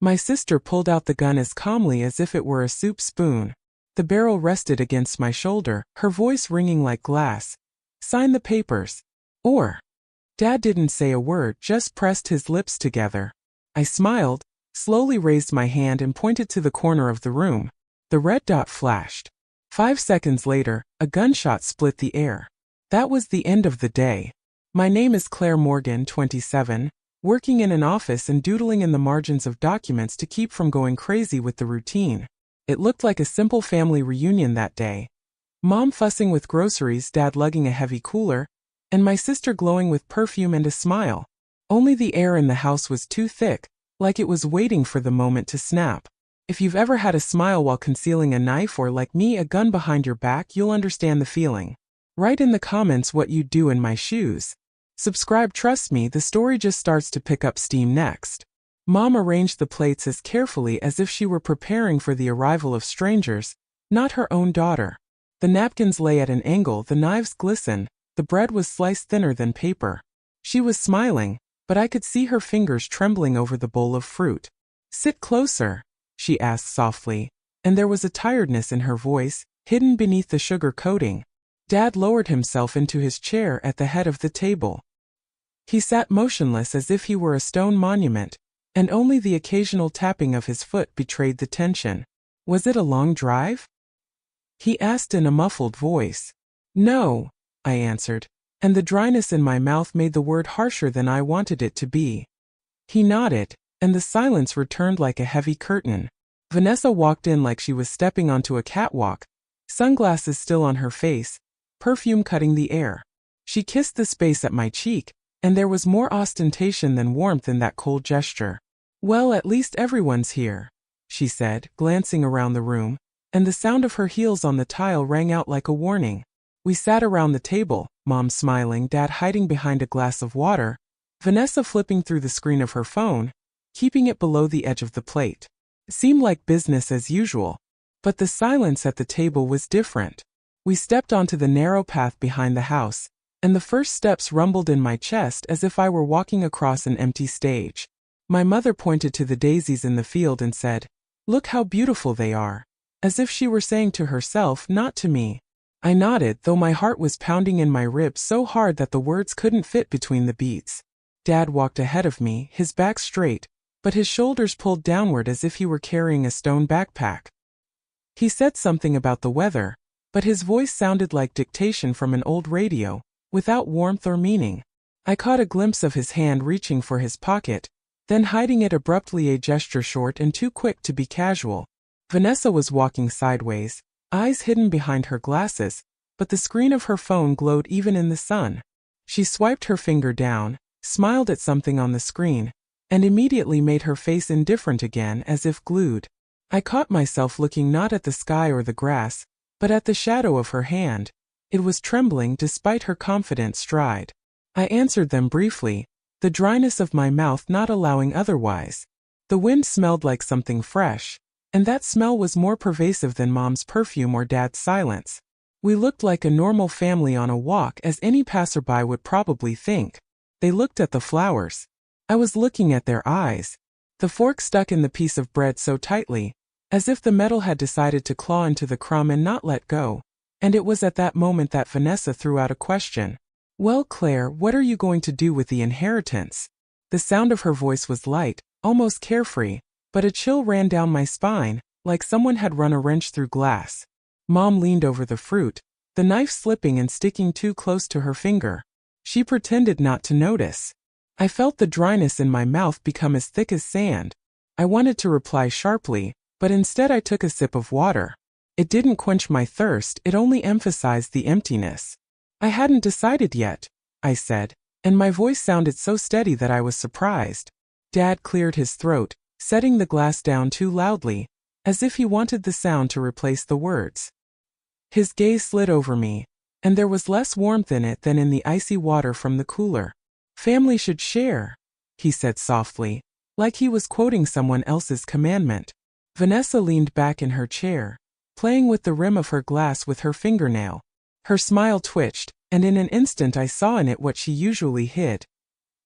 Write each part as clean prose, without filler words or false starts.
My sister pulled out the gun as calmly as if it were a soup spoon. The barrel rested against my shoulder, her voice ringing like glass. "Sign the papers." Or. Dad didn't say a word, just pressed his lips together. I smiled, slowly raised my hand and pointed to the corner of the room. The red dot flashed. 5 seconds later, a gunshot split the air. That was the end of the day. My name is Claire Morgan, 27, working in an office and doodling in the margins of documents to keep from going crazy with the routine. It looked like a simple family reunion that day. Mom fussing with groceries, Dad lugging a heavy cooler, and my sister glowing with perfume and a smile. Only the air in the house was too thick, like it was waiting for the moment to snap. If you've ever had a smile while concealing a knife or, like me, a gun behind your back, you'll understand the feeling. Write in the comments what you'd do in my shoes. Subscribe, trust me, the story just starts to pick up steam next. Mom arranged the plates as carefully as if she were preparing for the arrival of strangers, not her own daughter. The napkins lay at an angle, the knives glistened. The bread was sliced thinner than paper. She was smiling, but I could see her fingers trembling over the bowl of fruit. "Sit closer," she asked softly, and there was a tiredness in her voice, hidden beneath the sugar coating. Dad lowered himself into his chair at the head of the table. He sat motionless as if he were a stone monument, and only the occasional tapping of his foot betrayed the tension. "Was it a long drive?" he asked in a muffled voice. "No," I answered, and the dryness in my mouth made the word harsher than I wanted it to be. He nodded, and the silence returned like a heavy curtain. Vanessa walked in like she was stepping onto a catwalk, sunglasses still on her face, perfume cutting the air. She kissed the space at my cheek, and there was more ostentation than warmth in that cold gesture. "Well, at least everyone's here," she said, glancing around the room, and the sound of her heels on the tile rang out like a warning. We sat around the table, Mom smiling, Dad hiding behind a glass of water, Vanessa flipping through the screen of her phone, keeping it below the edge of the plate. It seemed like business as usual, but the silence at the table was different. We stepped onto the narrow path behind the house, and the first steps rumbled in my chest as if I were walking across an empty stage. My mother pointed to the daisies in the field and said, "Look how beautiful they are," as if she were saying to herself, not to me. I nodded, though my heart was pounding in my ribs so hard that the words couldn't fit between the beats. Dad walked ahead of me, his back straight, but his shoulders pulled downward as if he were carrying a stone backpack. He said something about the weather, but his voice sounded like dictation from an old radio, without warmth or meaning. I caught a glimpse of his hand reaching for his pocket, then hiding it abruptly, a gesture short and too quick to be casual. Vanessa was walking sideways, eyes hidden behind her glasses, but the screen of her phone glowed even in the sun. She swiped her finger down, smiled at something on the screen, and immediately made her face indifferent again, as if glued. I caught myself looking not at the sky or the grass, but at the shadow of her hand. It was trembling despite her confident stride. I answered them briefly, the dryness of my mouth not allowing otherwise. The wind smelled like something fresh, and that smell was more pervasive than Mom's perfume or Dad's silence. We looked like a normal family on a walk, as any passerby would probably think. They looked at the flowers. I was looking at their eyes. The fork stuck in the piece of bread so tightly, as if the metal had decided to claw into the crumb and not let go. And it was at that moment that Vanessa threw out a question. "Well, Claire, what are you going to do with the inheritance?" The sound of her voice was light, almost carefree, but a chill ran down my spine, like someone had run a wrench through glass. Mom leaned over the fruit, the knife slipping and sticking too close to her finger. She pretended not to notice. I felt the dryness in my mouth become as thick as sand. I wanted to reply sharply, but instead I took a sip of water. It didn't quench my thirst, it only emphasized the emptiness. "I hadn't decided yet," I said, and my voice sounded so steady that I was surprised. Dad cleared his throat, setting the glass down too loudly, as if he wanted the sound to replace the words. His gaze slid over me, and there was less warmth in it than in the icy water from the cooler. "Family should share," he said softly, like he was quoting someone else's commandment. Vanessa leaned back in her chair, playing with the rim of her glass with her fingernail. Her smile twitched, and in an instant I saw in it what she usually hid.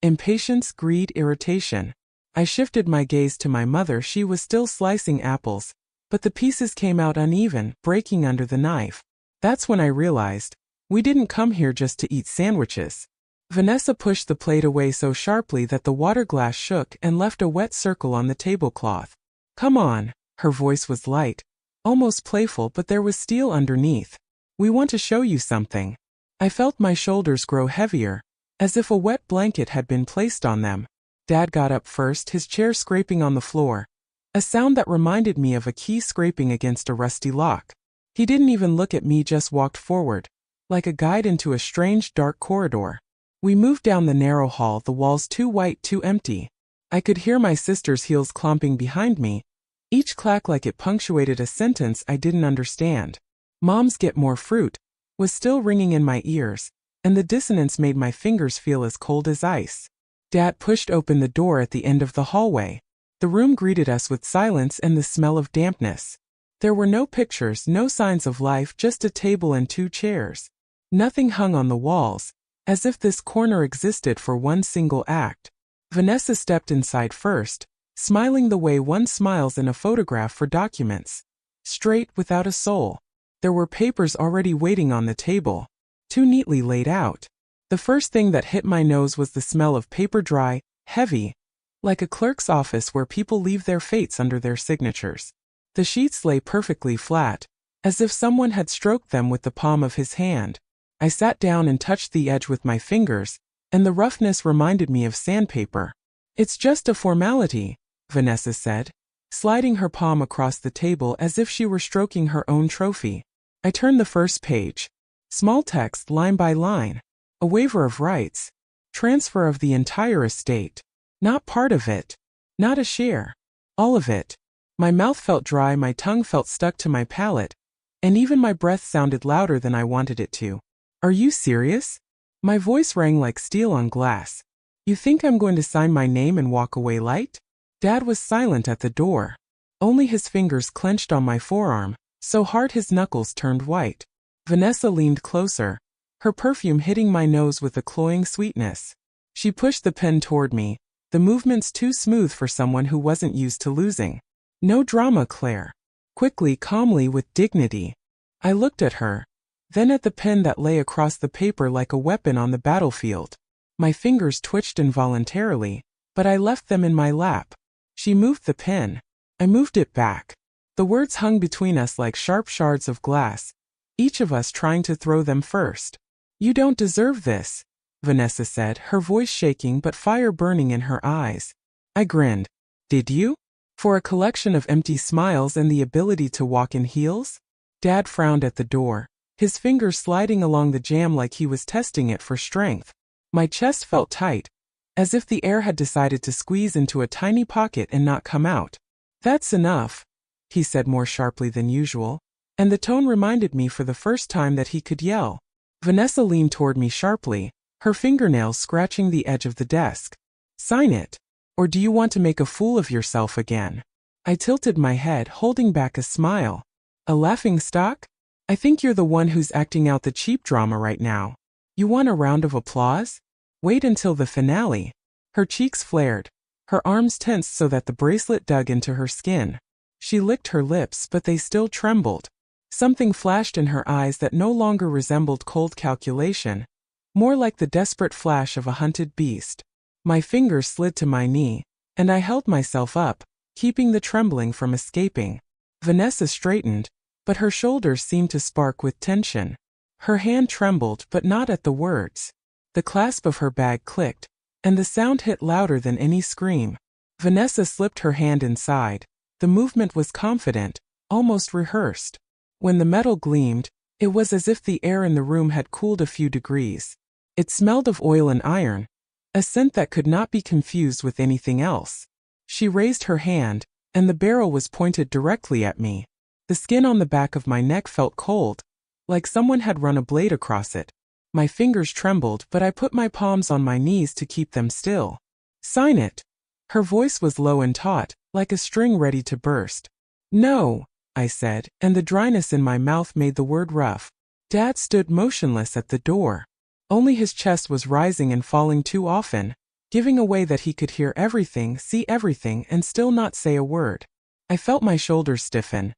Impatience, greed, irritation. I shifted my gaze to my mother. She was still slicing apples, but the pieces came out uneven, breaking under the knife. That's when I realized, we didn't come here just to eat sandwiches. Vanessa pushed the plate away so sharply that the water glass shook and left a wet circle on the tablecloth. Come on, her voice was light, almost playful, but there was steel underneath. We want to show you something. I felt my shoulders grow heavier, as if a wet blanket had been placed on them. Dad got up first, his chair scraping on the floor, a sound that reminded me of a key scraping against a rusty lock. He didn't even look at me, just walked forward, like a guide into a strange dark corridor. We moved down the narrow hall, the walls too white, too empty. I could hear my sister's heels clomping behind me, each clack like it punctuated a sentence I didn't understand. "Moms get more fruit" was still ringing in my ears, and the dissonance made my fingers feel as cold as ice. Dad pushed open the door at the end of the hallway. The room greeted us with silence and the smell of dampness. There were no pictures, no signs of life, just a table and 2 chairs. Nothing hung on the walls, as if this corner existed for one single act. Vanessa stepped inside first, smiling the way one smiles in a photograph for documents. Straight, without a soul. There were papers already waiting on the table, too neatly laid out. The first thing that hit my nose was the smell of paper, dry, heavy, like a clerk's office where people leave their fates under their signatures. The sheets lay perfectly flat, as if someone had stroked them with the palm of his hand. I sat down and touched the edge with my fingers, and the roughness reminded me of sandpaper. "It's just a formality," Vanessa said, sliding her palm across the table as if she were stroking her own trophy. I turned the first page. Small text, line by line. A waiver of rights. Transfer of the entire estate. Not part of it. Not a share. All of it. My mouth felt dry, my tongue felt stuck to my palate, and even my breath sounded louder than I wanted it to. "Are you serious?" My voice rang like steel on glass. "You think I'm going to sign my name and walk away light?" Dad was silent at the door. Only his fingers clenched on my forearm, so hard his knuckles turned white. Vanessa leaned closer, her perfume hitting my nose with a cloying sweetness. She pushed the pen toward me, the movements too smooth for someone who wasn't used to losing. "No drama, Claire." Quickly, calmly, with dignity. I looked at her, then at the pen that lay across the paper like a weapon on the battlefield. My fingers twitched involuntarily, but I left them in my lap. She moved the pen. I moved it back. The words hung between us like sharp shards of glass, each of us trying to throw them first. "You don't deserve this," Vanessa said, her voice shaking but fire burning in her eyes. I grinned. "Did you? For a collection of empty smiles and the ability to walk in heels?" Dad frowned at the door, his fingers sliding along the jamb like he was testing it for strength. My chest felt tight, as if the air had decided to squeeze into a tiny pocket and not come out. "That's enough," he said more sharply than usual, and the tone reminded me for the first time that he could yell. Vanessa leaned toward me sharply, her fingernails scratching the edge of the desk. "Sign it. Or do you want to make a fool of yourself again?" I tilted my head, holding back a smile. "A laughing stock? I think you're the one who's acting out the cheap drama right now. You want a round of applause? Wait until the finale." Her cheeks flared, her arms tensed so that the bracelet dug into her skin. She licked her lips, but they still trembled. Something flashed in her eyes that no longer resembled cold calculation, more like the desperate flash of a hunted beast. My fingers slid to my knee, and I held myself up, keeping the trembling from escaping. Vanessa straightened, but her shoulders seemed to spark with tension. Her hand trembled, but not at the words. The clasp of her bag clicked, and the sound hit louder than any scream. Vanessa slipped her hand inside. The movement was confident, almost rehearsed. When the metal gleamed, it was as if the air in the room had cooled a few degrees. It smelled of oil and iron, a scent that could not be confused with anything else. She raised her hand, and the barrel was pointed directly at me. The skin on the back of my neck felt cold, like someone had run a blade across it. My fingers trembled, but I put my palms on my knees to keep them still. "Sign it." Her voice was low and taut, like a string ready to burst. "No," I said, and the dryness in my mouth made the word rough. Dad stood motionless at the door. Only his chest was rising and falling too often, giving away that he could hear everything, see everything, and still not say a word. I felt my shoulders stiffen.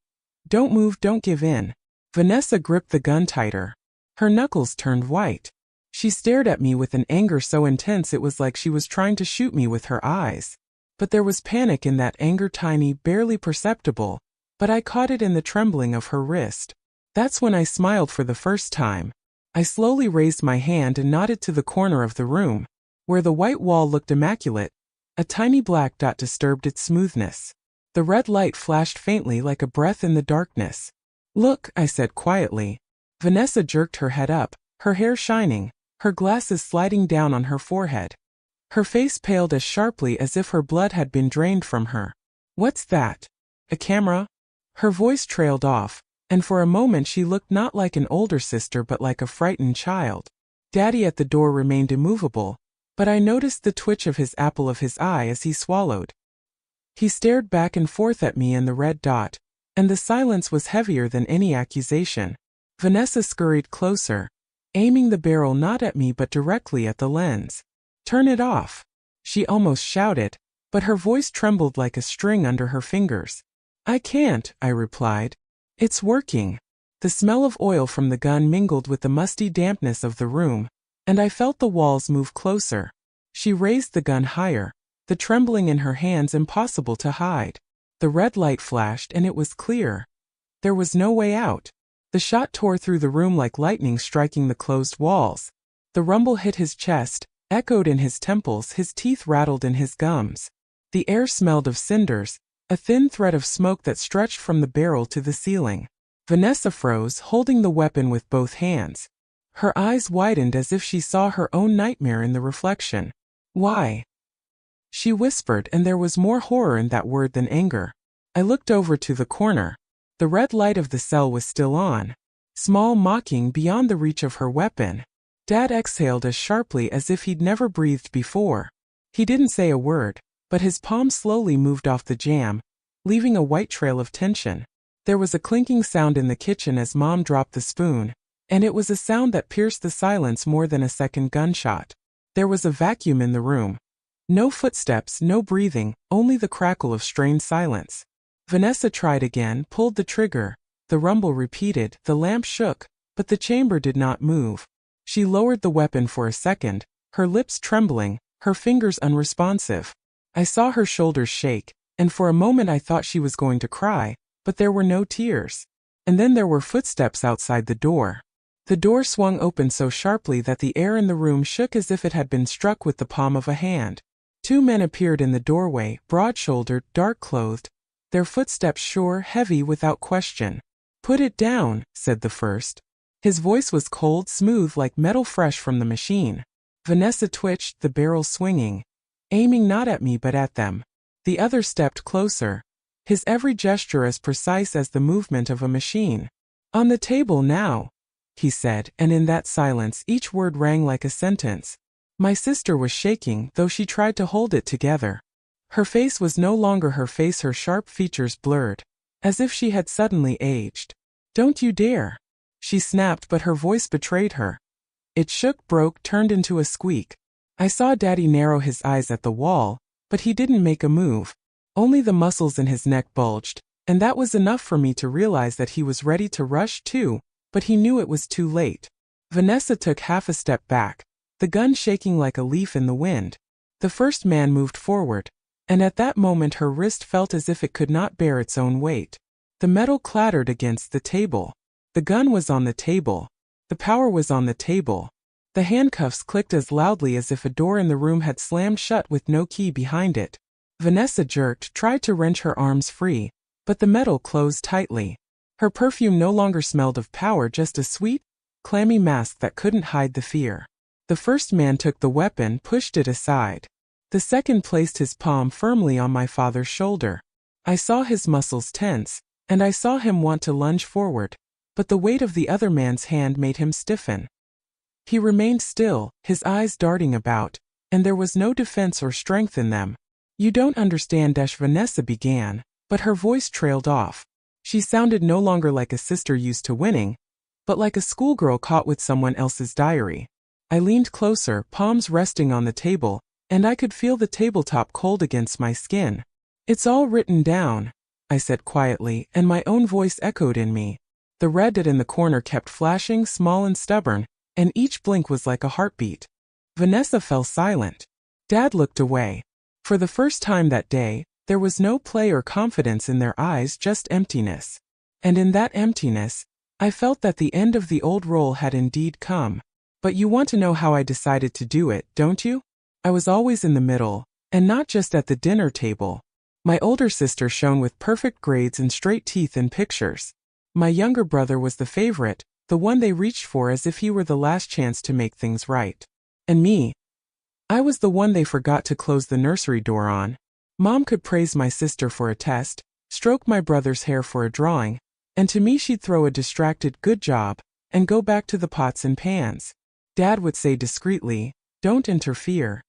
Don't move, don't give in. Vanessa gripped the gun tighter. Her knuckles turned white. She stared at me with an anger so intense it was like she was trying to shoot me with her eyes. But there was panic in that anger, tiny, barely perceptible, but I caught it in the trembling of her wrist. That's when I smiled for the first time. I slowly raised my hand and nodded to the corner of the room, where the white wall looked immaculate. A tiny black dot disturbed its smoothness. The red light flashed faintly like a breath in the darkness. Look, I said quietly. Vanessa jerked her head up, her hair shining, her glasses sliding down on her forehead. Her face paled as sharply as if her blood had been drained from her. What's that? A camera? Her voice trailed off, and for a moment she looked not like an older sister but like a frightened child. Daddy at the door remained immovable, but I noticed the twitch of his apple of his eye as he swallowed. He stared back and forth at me and the red dot, and the silence was heavier than any accusation. Vanessa scurried closer, aiming the barrel not at me but directly at the lens. Turn it off, she almost shouted, but her voice trembled like a string under her fingers. I can't, I replied. It's working. The smell of oil from the gun mingled with the musty dampness of the room, and I felt the walls move closer. She raised the gun higher, the trembling in her hands impossible to hide. The red light flashed and it was clear. There was no way out. The shot tore through the room like lightning striking the closed walls. The rumble hit his chest, echoed in his temples, his teeth rattled in his gums. The air smelled of cinders, a thin thread of smoke that stretched from the barrel to the ceiling. Vanessa froze, holding the weapon with both hands. Her eyes widened as if she saw her own nightmare in the reflection. Why? She whispered, and there was more horror in that word than anger. I looked over to the corner. The red light of the cell was still on, small, mocking, beyond the reach of her weapon. Dad exhaled as sharply as if he'd never breathed before. He didn't say a word, but his palm slowly moved off the jamb, leaving a white trail of tension. There was a clinking sound in the kitchen as Mom dropped the spoon, and it was a sound that pierced the silence more than a second gunshot. There was a vacuum in the room. No footsteps, no breathing, only the crackle of strained silence. Vanessa tried again, pulled the trigger. The rumble repeated, the lamp shook, but the chamber did not move. She lowered the weapon for a second, her lips trembling, her fingers unresponsive. I saw her shoulders shake, and for a moment I thought she was going to cry, but there were no tears. And then there were footsteps outside the door. The door swung open so sharply that the air in the room shook as if it had been struck with the palm of a hand. 2 men appeared in the doorway, broad-shouldered, dark-clothed, their footsteps sure, heavy, without question. Put it down, said the first. His voice was cold, smooth, like metal fresh from the machine. Vanessa twitched, the barrel swinging, aiming not at me but at them. The other stepped closer, his every gesture as precise as the movement of a machine. On the table now, he said, and in that silence each word rang like a sentence. My sister was shaking, though she tried to hold it together. Her face was no longer her face, her sharp features blurred, as if she had suddenly aged. Don't you dare, she snapped, but her voice betrayed her. It shook, broke, turned into a squeak. I saw Daddy narrow his eyes at the wall, but he didn't make a move. Only the muscles in his neck bulged, and that was enough for me to realize that he was ready to rush too, but he knew it was too late. Vanessa took half a step back, the gun shaking like a leaf in the wind. The first man moved forward, and at that moment her wrist felt as if it could not bear its own weight. The metal clattered against the table. The gun was on the table. The power was on the table. The handcuffs clicked as loudly as if a door in the room had slammed shut with no key behind it. Vanessa jerked, tried to wrench her arms free, but the metal closed tightly. Her perfume no longer smelled of power, just a sweet, clammy mask that couldn't hide the fear. The first man took the weapon, pushed it aside. The second placed his palm firmly on my father's shoulder. I saw his muscles tense, and I saw him want to lunge forward, but the weight of the other man's hand made him stiffen. He remained still, his eyes darting about, and there was no defense or strength in them. You don't understand, Vanessa began, but her voice trailed off. She sounded no longer like a sister used to winning, but like a schoolgirl caught with someone else's diary. I leaned closer, palms resting on the table, and I could feel the tabletop cold against my skin. "It's all written down," I said quietly, and my own voice echoed in me. The red dot in the corner kept flashing, small and stubborn, and each blink was like a heartbeat. Vanessa fell silent. Dad looked away. For the first time that day, there was no play or confidence in their eyes, just emptiness. And in that emptiness, I felt that the end of the old role had indeed come. But you want to know how I decided to do it, don't you? I was always in the middle, and not just at the dinner table. My older sister shone with perfect grades and straight teeth in pictures. My younger brother was the favorite, the one they reached for as if he were the last chance to make things right. And me? I was the one they forgot to close the nursery door on. Mom could praise my sister for a test, stroke my brother's hair for a drawing, and to me she'd throw a distracted "good job" and go back to the pots and pans. Dad would say discreetly, "Don't interfere,"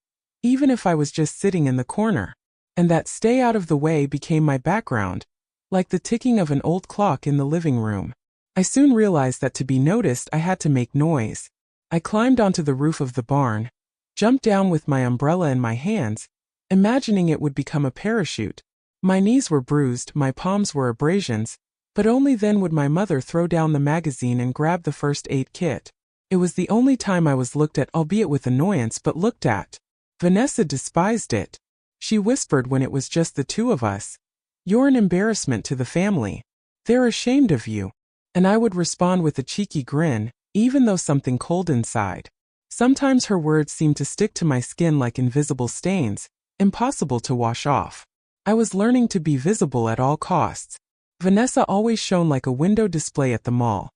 even if I was just sitting in the corner. And that "stay out of the way" became my background, like the ticking of an old clock in the living room. I soon realized that to be noticed I had to make noise. I climbed onto the roof of the barn, jumped down with my umbrella in my hands, imagining it would become a parachute. My knees were bruised, my palms were abrasions, but only then would my mother throw down the magazine and grab the first aid kit. It was the only time I was looked at, albeit with annoyance, but looked at. Vanessa despised it. She whispered when it was just the two of us, "You're an embarrassment to the family. They're ashamed of you." And I would respond with a cheeky grin, even though something cold inside. Sometimes her words seemed to stick to my skin like invisible stains, impossible to wash off. I was learning to be visible at all costs. Vanessa always shone like a window display at the mall.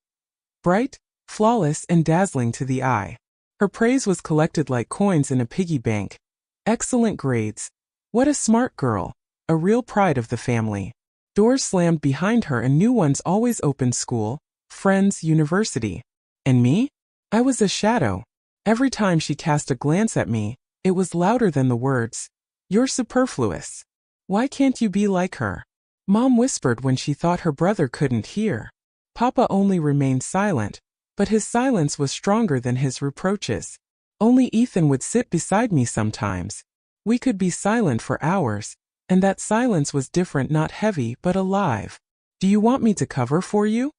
Bright, flawless, and dazzling to the eye. Her praise was collected like coins in a piggy bank. Excellent grades. What a smart girl. A real pride of the family. Doors slammed behind her and new ones always opened: school, friends, university. And me? I was a shadow. Every time she cast a glance at me, it was louder than the words, "You're superfluous. Why can't you be like her?" Mom whispered when she thought her brother couldn't hear. Papa only remained silent, but his silence was stronger than his reproaches. Only Ethan would sit beside me sometimes. We could be silent for hours, and that silence was different, not heavy but alive. "Do you want me to cover for you?"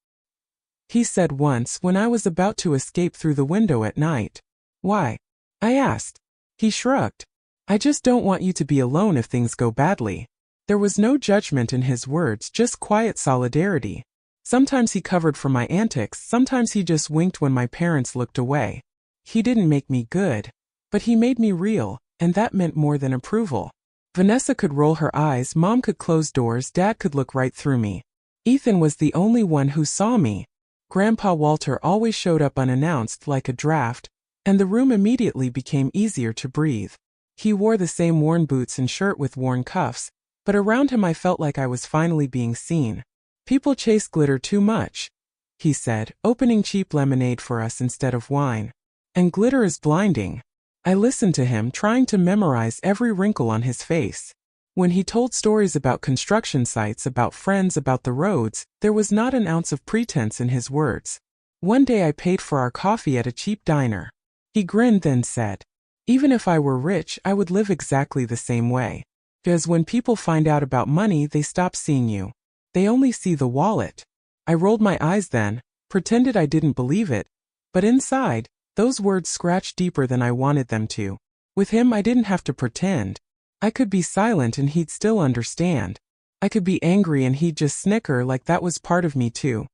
he said once when I was about to escape through the window at night. "Why?" I asked. He shrugged. "I just don't want you to be alone if things go badly." There was no judgment in his words, just quiet solidarity. Sometimes he covered for my antics, sometimes he just winked when my parents looked away. He didn't make me good, but he made me real, and that meant more than approval. Vanessa could roll her eyes, Mom could close doors, Dad could look right through me. Ethan was the only one who saw me. Grandpa Walter always showed up unannounced like a draft, and the room immediately became easier to breathe. He wore the same worn boots and shirt with worn cuffs, but around him I felt like I was finally being seen. "People chase glitter too much," he said, opening cheap lemonade for us instead of wine. "And glitter is blinding." I listened to him, trying to memorize every wrinkle on his face. When he told stories about construction sites, about friends, about the roads, there was not an ounce of pretense in his words. One day I paid for our coffee at a cheap diner. He grinned, then said, "Even if I were rich, I would live exactly the same way. Because when people find out about money, they stop seeing you. They only see the wallet." I rolled my eyes then, pretended I didn't believe it, but inside, those words scratched deeper than I wanted them to. With him I didn't have to pretend. I could be silent and he'd still understand. I could be angry and he'd just snicker like that was part of me too.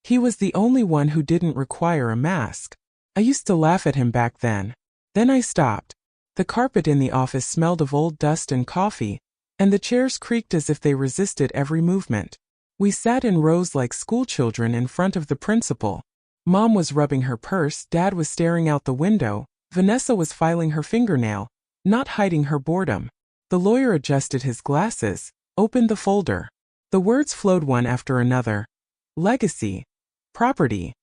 He was the only one who didn't require a mask. I used to laugh at him back then. Then I stopped. The carpet in the office smelled of old dust and coffee, and the chairs creaked as if they resisted every movement. We sat in rows like schoolchildren in front of the principal. Mom was rubbing her purse, Dad was staring out the window, Vanessa was filing her fingernail, not hiding her boredom. The lawyer adjusted his glasses, opened the folder. The words flowed one after another. Legacy. Property.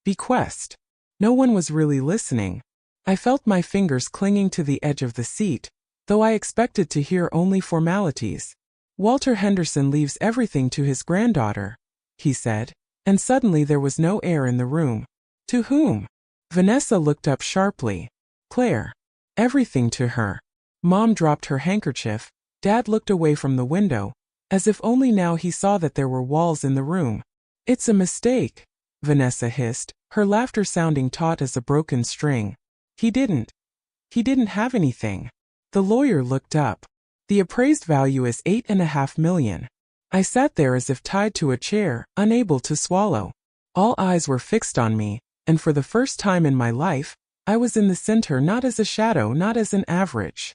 Bequest. No one was really listening. I felt my fingers clinging to the edge of the seat, though I expected to hear only formalities. "Walter Henderson leaves everything to his granddaughter," he said, and suddenly there was no air in the room. "To whom?" Vanessa looked up sharply. "Claire. Everything to her." Mom dropped her handkerchief. Dad looked away from the window, as if only now he saw that there were walls in the room. It's a mistake, Vanessa hissed, her laughter sounding taut as a broken string. He didn't have anything. The lawyer looked up. The appraised value is $8.5 million. I sat there as if tied to a chair, unable to swallow. All eyes were fixed on me, and for the first time in my life, I was in the center, not as a shadow, not as an average.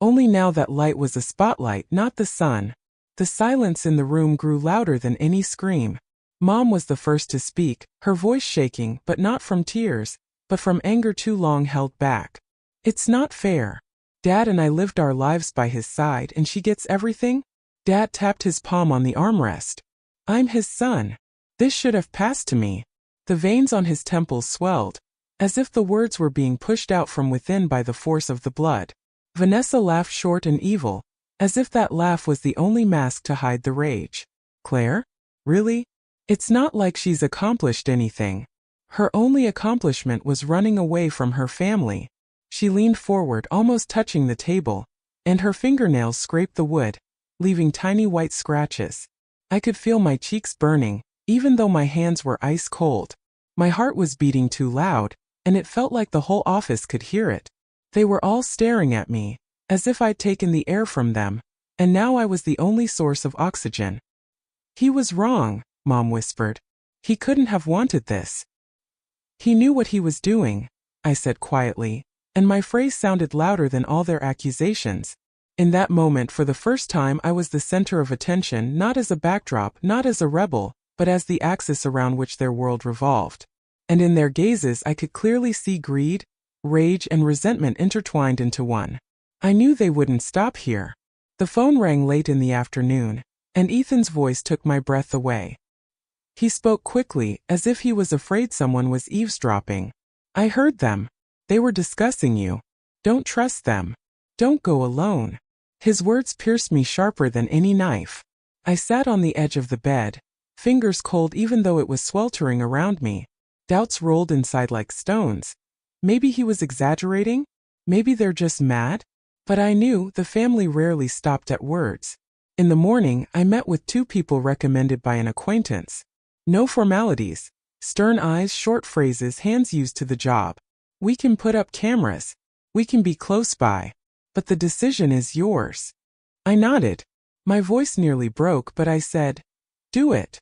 Only now that light was a spotlight, not the sun. The silence in the room grew louder than any scream. Mom was the first to speak, her voice shaking, but not from tears, but from anger too long held back. It's not fair. Dad and I lived our lives by his side and she gets everything? Dad tapped his palm on the armrest. I'm his son. This should have passed to me. The veins on his temples swelled, as if the words were being pushed out from within by the force of the blood. Vanessa laughed short and evil, as if that laugh was the only mask to hide the rage. Claire? Really? It's not like she's accomplished anything. Her only accomplishment was running away from her family. She leaned forward, almost touching the table, and her fingernails scraped the wood, leaving tiny white scratches. I could feel my cheeks burning, even though my hands were ice cold. My heart was beating too loud, and it felt like the whole office could hear it. They were all staring at me, as if I'd taken the air from them, and now I was the only source of oxygen. He was wrong, Mom whispered. He couldn't have wanted this. He knew what he was doing, I said quietly, and my phrase sounded louder than all their accusations. In that moment, for the first time, I was the center of attention, not as a backdrop, not as a rebel, but as the axis around which their world revolved. And in their gazes I could clearly see greed, rage, and resentment intertwined into one. I knew they wouldn't stop here. The phone rang late in the afternoon, and Ethan's voice took my breath away. He spoke quickly, as if he was afraid someone was eavesdropping. I heard them. They were discussing you. Don't trust them. Don't go alone. His words pierced me sharper than any knife. I sat on the edge of the bed, fingers cold even though it was sweltering around me. Doubts rolled inside like stones. Maybe he was exaggerating? Maybe they're just mad? But I knew the family rarely stopped at words. In the morning, I met with two people recommended by an acquaintance. No formalities. Stern eyes, short phrases, hands used to the job. We can put up cameras. We can be close by. But the decision is yours. I nodded. My voice nearly broke, but I said, do it.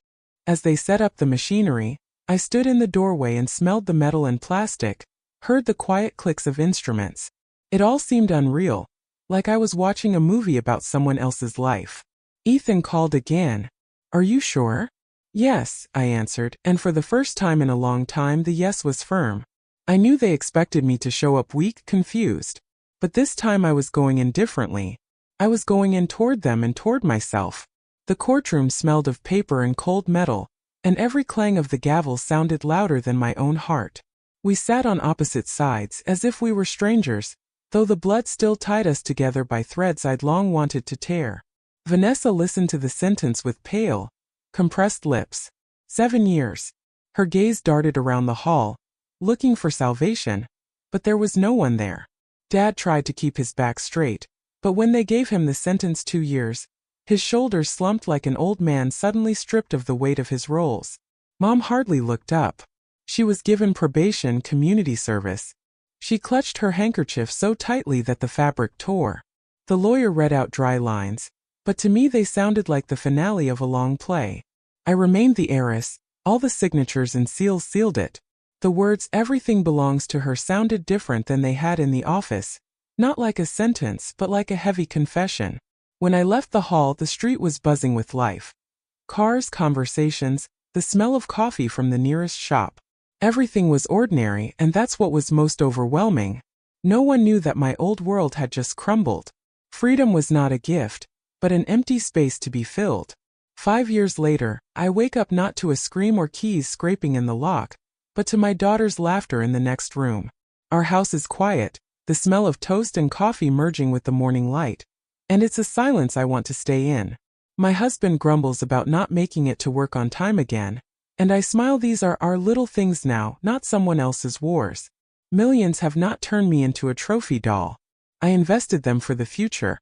As they set up the machinery, I stood in the doorway and smelled the metal and plastic, heard the quiet clicks of instruments. It all seemed unreal, like I was watching a movie about someone else's life. Ethan called again. Are you sure? Yes, I answered, and for the first time in a long time the yes was firm. I knew they expected me to show up weak, confused. But this time I was going in differently. I was going in toward them and toward myself. The courtroom smelled of paper and cold metal, and every clang of the gavel sounded louder than my own heart. We sat on opposite sides as if we were strangers, though the blood still tied us together by threads I'd long wanted to tear. Vanessa listened to the sentence with pale, compressed lips. 7 years. Her gaze darted around the hall, looking for salvation, but there was no one there. Dad tried to keep his back straight, but when they gave him the sentence 2 years, his shoulders slumped like an old man suddenly stripped of the weight of his roles. Mom hardly looked up. She was given probation, community service. She clutched her handkerchief so tightly that the fabric tore. The lawyer read out dry lines, but to me they sounded like the finale of a long play. I remained the heiress, all the signatures and seals sealed it. The words "everything belongs to her" sounded different than they had in the office, not like a sentence but like a heavy confession. When I left the hall, the street was buzzing with life. Cars, conversations, the smell of coffee from the nearest shop. Everything was ordinary, and that's what was most overwhelming. No one knew that my old world had just crumbled. Freedom was not a gift, but an empty space to be filled. 5 years later, I wake up not to a scream or keys scraping in the lock, but to my daughter's laughter in the next room. Our house is quiet, the smell of toast and coffee merging with the morning light. And it's a silence I want to stay in. My husband grumbles about not making it to work on time again, and I smile. These are our little things now, not someone else's wars. Millions have not turned me into a trophy doll. I invested them for the future.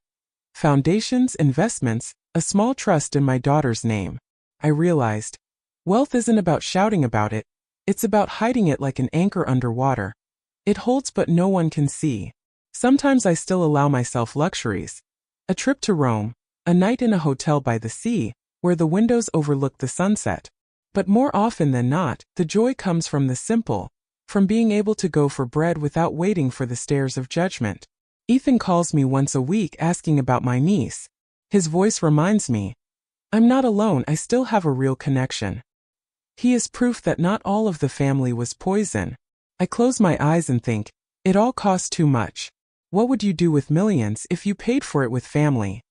Foundations, investments, a small trust in my daughter's name. I realized, wealth isn't about shouting about it, it's about hiding it like an anchor underwater. It holds but no one can see. Sometimes I still allow myself luxuries. A trip to Rome, a night in a hotel by the sea, where the windows overlook the sunset. But more often than not, the joy comes from the simple, from being able to go for bread without waiting for the stares of judgment. Ethan calls me once a week asking about my niece. His voice reminds me, I'm not alone, I still have a real connection. He is proof that not all of the family was poison. I close my eyes and think, it all costs too much. What would you do with millions if you paid for it with family?